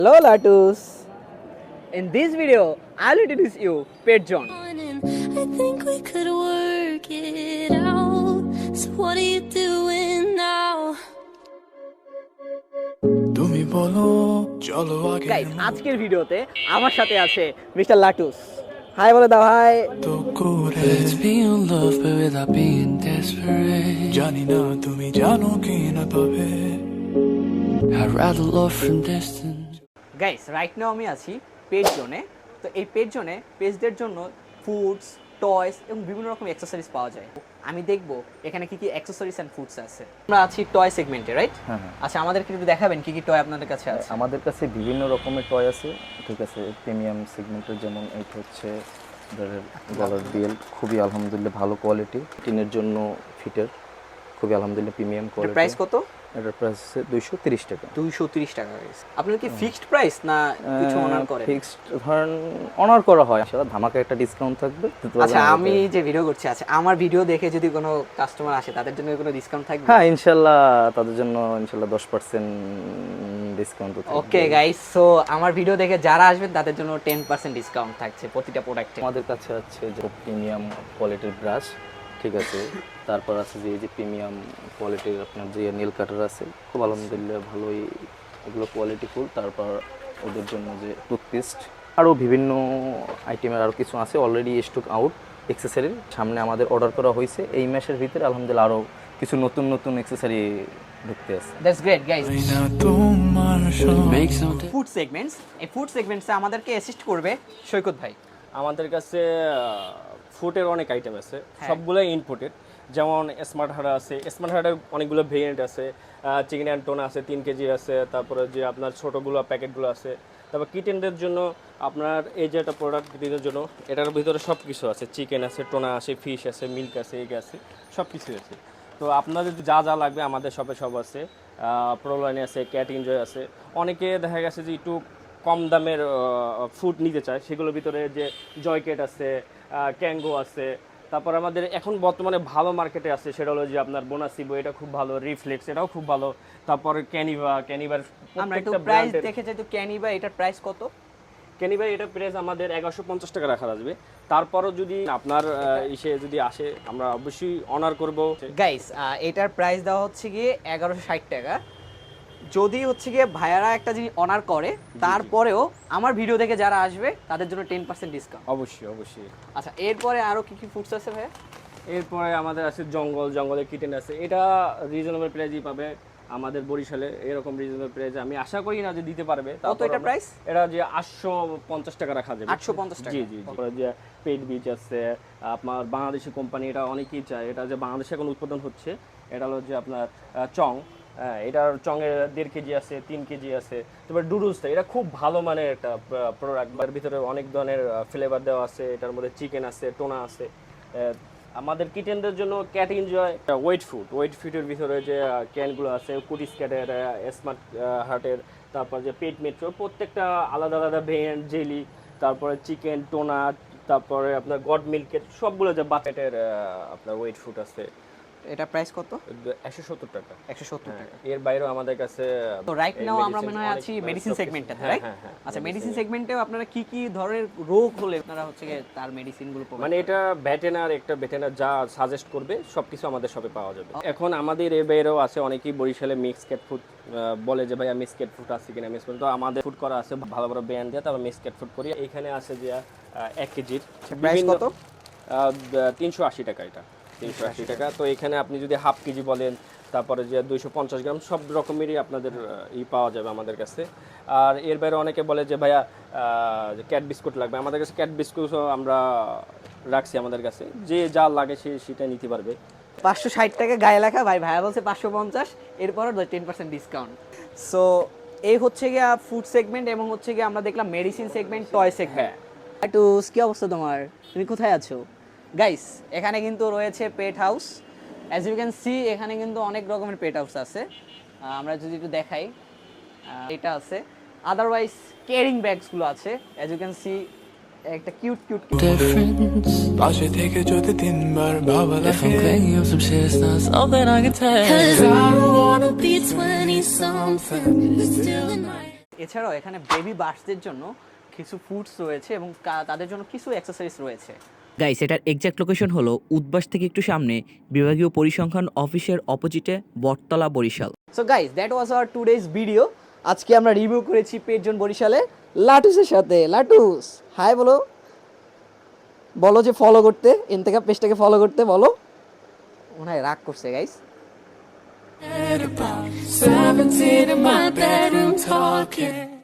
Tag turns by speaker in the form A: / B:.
A: Hello Latus. In this video, I'll introduce you Pet John.
B: I think we could work it out. So what are you doing now?
C: তুমি বলো চলো আগে
A: Guys, আজকের ভিডিওতে আমার সাথে আছে মিস্টার লাটুস। হাই বলে দাও হাই।
C: তো করে
D: Let's be in love but without being desperate.
C: জানি না তুমি জানো কি না তবে
D: I'd rather love from distance.
A: Guys right now আমি আছি পেট জোনে। তো এই পেট জোনে পেটসদের জন্য ফুডস, টয়স এবং বিভিন্ন রকম অ্যাক্সেসরিজ পাওয়া যায়। আমি দেখবো এখানে কি কি অ্যাক্সেসরিজ এন্ড ফুডস আছে। আমরা আছি টয় সেগমেন্টে, রাইট? আচ্ছা, আমাদেরকে একটু দেখাবেন কি কি টয় আপনাদের কাছে আছে।
E: আমাদের কাছে বিভিন্ন রকমের টয় আছে, ঠিক আছে। প্রিমিয়াম সেগমেন্টের যেমন এইটা হচ্ছে গলার বেল্ট, খুবই আলহামদুলিল্লাহ ভালো কোয়ালিটি। টিনের জন্য ফিটের, খুবই আলহামদুলিল্লাহ প্রিমিয়াম কোয়ালিটি।
A: প্রাইস কত?
E: এটার প্রাইস হচ্ছে 230 টাকা।
A: 230 টাকা। আপনার কি ফিক্সড প্রাইস না কিছু অনার করে?
E: ফিক্সড ধরেন অনার করা হয়, সেটা ধামাকা একটা ডিসকাউন্ট থাকবে।
A: আচ্ছা, আমি যে ভিডিও করছি, আচ্ছা আমার ভিডিও দেখে যদি কোনো কাস্টমার আসে তাদের জন্য কোনো ডিসকাউন্ট থাকবে?
E: হ্যাঁ ইনশাআল্লাহ, তাদের জন্য ইনশাআল্লাহ 10% ডিসকাউন্ট থাকবে।
A: ওকে গাইস, সো আমার ভিডিও দেখে যারা আসবেন তাদের জন্য 10% ডিসকাউন্ট থাকছে প্রতিটা প্রোডাক্টে।
E: আমাদের কাছে আছে যে প্রিমিয়াম কোয়ালিটির ব্রাশ, ঠিক আছে। তারপর আছে যে এই যে প্রিমিয়াম কোয়ালিটির আপনার যে নেল কাটার আছে, খুব আলহামদুলিল্লাহ ভালোই, এগুলো কোয়ালিটিফুল। তারপর ওদের জন্য যে টুথপেস্ট, আরও বিভিন্ন আইটেমের আরও কিছু আছে অলরেডি স্টক আউট অ্যাক্সেসরির। সামনে আমাদের অর্ডার করা হয়েছে, এই মাসের ভিতরে আলহামদুলিল্লাহ আরও কিছু নতুন নতুন অ্যাক্সেসরি ঢুকতে আছে।
A: That's great guys.
C: না তোমার
D: Make something.
A: ফুড সেগমেন্টস, এই ফুড সেগমেন্টসে আমাদেরকে অ্যাসিস্ট করবে সৈকত ভাই।
F: আমাদের কাছে ফুডের অনেক আইটেম আছে,
A: হ্যাঁ।
F: সবগুলোই ইনপুটেড। যেমন স্মার্ট হার্ট আছে, স্মার্ট হার্টের অনেকগুলো ভেরিয়েন্ট আছে। চিকেন অ্যান্ড টোনা আছে 3 কেজি আছে, তারপরে যে আপনার ছোটোগুলো প্যাকেটগুলো আছে। তারপর কিটেনদের জন্য আপনার এই যে একটা প্রোডাক্ট কিটেনের জন্য, এটার ভিতরে সব কিছু আছে। চিকেন আছে, টোনা আছে, ফিশ আছে, মিল্ক আছে, এগ আছে, সব কিছুই আছে। তো আপনাদের যা যা লাগবে আমাদের শপে সব আছে। প্রোলাইনে আছে, ক্যাট এনজয় আছে। অনেকে দেখা গেছে যে একটু কম দামের ফুড নিতে চায়, সেগুলোর ভিতরে যে জয়কেট আছে, ক্যাঙ্গো আছে। তারপর আমাদের এখন বর্তমানে ভালো মার্কেটে আছে, সেটা হলো যে আপনার বোনাসিবো, এটা খুব ভালো। রিফ্লেক্স, এটাও খুব ভালো। তারপর ক্যানিবার
A: আমরা একটু প্রাইস দেখে যাই। তো ক্যানিবা এটার প্রাইস কত?
F: ক্যানিবার এটার প্রাইস আমাদের 1150 টাকা রাখা আসবে। তারপরও যদি আপনার ইসে যদি আসে, আমরা অবশ্যই অনার করব।
A: গাইস এটার প্রাইস দেওয়া হচ্ছে গিয়ে 1160 টাকা। যদি হচ্ছে গিয়ে ভাইয়ারা একটা জিনিস অনার করে, তারপরেও আমার ভিডিও দেখে যারা আসবে তাদের জন্য 10% ডিসকাউন্ট।
F: অবশ্যই অবশ্যই।
A: আচ্ছা, এরপরে আরো কি কি ফুডস আছে ভাইয়া?
F: এরপরে আমাদের আছে জঙ্গলের কিটেন আছে। এটা রিজনেবল প্রাইসই পাবে আমাদের বরিশালে, এরকম রিজনেবল প্রাইসে আমি আশা করি না যে দিতে পারবে।
A: কত এটা প্রাইস?
F: এটা যে 850 টাকা রাখা যাবে।
A: 850 টাকা।
F: জি জি। তারপরে যে পেট বিচ আছে আপনার বাংলাদেশি কোম্পানি, এটা অনেকেই চায়। এটা যে বাংলাদেশে এখন উৎপাদন হচ্ছে, এটা হলো যে আপনার চং। এটার চঙের 1.5 কেজি আছে, 3 কেজি আছে। তারপর ডুডুলসটা, এটা খুব ভালো মানের একটা প্রোডাক্ট। এর ভিতরে অনেক ধরনের ফ্লেভার দেওয়া আছে। এটার মধ্যে চিকেন আছে, টোনা আছে। আমাদের কিটেনদের জন্য ক্যাট এনজয় ওয়েট ফুডের ভিতরে যে ক্যানগুলো আছে, কুটিস ক্যাটের, স্মার্ট হার্টের, তারপর যে পেট মেট্রো, প্রত্যেকটা আলাদা আলাদা ভেরিয়েন্ট, জেলি, তারপরে চিকেন, টোনা, তারপরে আপনার গড মিল্কের সবগুলো যে বাকেটের আপনার ওয়েট ফুড আছে।
A: এটা প্রাইস কত?
F: 170 টাকা।
A: 170 টাকা।
F: এর বাইরেও আমাদের কাছে
A: তো রাইট নাও আমরা মনে হয় আছি মেডিসিন সেগমেন্টে, রাইট? আচ্ছা, মেডিসিন সেগমেন্টেও আপনারা কি কি ধরনের রোগ হলে আপনারা হচ্ছে গিয়ে তার মেডিসিনগুলো পাবেন?
F: মানে এটা ভেটেনার যা সাজেস্ট করবে সবকিছু আমাদের শপে পাওয়া যাবে। এখন আমাদের এর বাইরেও আছে অনেকেই বরিশালে মিক্স ক্যাট ফুড বলে যে ভাইয়া মিক্স ক্যাট ফুড আছে কিনা। মিক্স তো আমাদের ফুড করা আছে ভালো ভালো ব্র্যান্ড দিয়ে, তারপর মিক্স ক্যাট ফুড করি। এখানে আছে যে 1 কেজির
A: প্রাইস কত?
F: 380 টাকা। এটা 380 টাকা। তো এখানে আপনি যদি হাফ কেজি বলেন, তারপরে যে 250 গ্রাম, সব রকমেরই আপনাদের পাওয়া যাবে আমাদের কাছে। আর এর বাইরে অনেকে বলে যে ভাইয়া ক্যাট বিস্কুট লাগবে, আমাদের কাছে ক্যাট বিস্কুটও আমরা রাখছি আমাদের কাছে। যে যা লাগে সেটা নিতে পারবে।
A: 560 টাকা গায়ে লেখা, ভাইয়া বলছে 550, এরপরও 10% ডিসকাউন্ট। সো এই হচ্ছে গিয়ে ফুড সেগমেন্ট, এবং হচ্ছে গিয়ে আমরা দেখলাম মেডিসিন সেগমেন্ট, টয় সেগমেন্ট। একটু কি অবস্থা তোমার? তুমি কোথায় আছো? গাইস এখানে কিন্তু রয়েছে pet house. As you can see এখানে কিন্তু অনেক রকমের পেট হাউস আছে। আমরা যদি একটু দেখাই, এটা আছে। আদারওয়াইজ কেয়ারিং ব্যাগসগুলো আছে। অ্যাজ ইউ ক্যান সি একটা কিউট
D: Difference.
C: পাশে থেকে যদি তিনবার ভাবা
D: If I'm
C: লাগে
D: clingy up some shit, it's not something I can tell.
B: Cause I don't wanna be 20 something. Still in my
A: এছাড়াও এখানে বেবি বার্ডসদের জন্য কিছু ফুডস রয়েছে এবং তাদের জন্য কিছু অ্যাক্সেসরিজ রয়েছে।
G: গাইস, এটার এক্স্যাক্ট লোকেশন হলো উদ্বাস থেকে একটু সামনে বিভাগীয় পরিসংখ্যান অফিসের অপোজিটে Battala, Barishal.
A: So guys, that was our today's video. আজকে আমরা রিভিউ করেছি পেটজন বরিশালে লাটুসের সাথে। লাটুস হাই বলো, বলো যে ফলো করতে, ইন্তেখাব পেজটাকে ফলো করতে বলো। মনে হয় রাগ করছে guys.
B: 17 in my bedroom talking.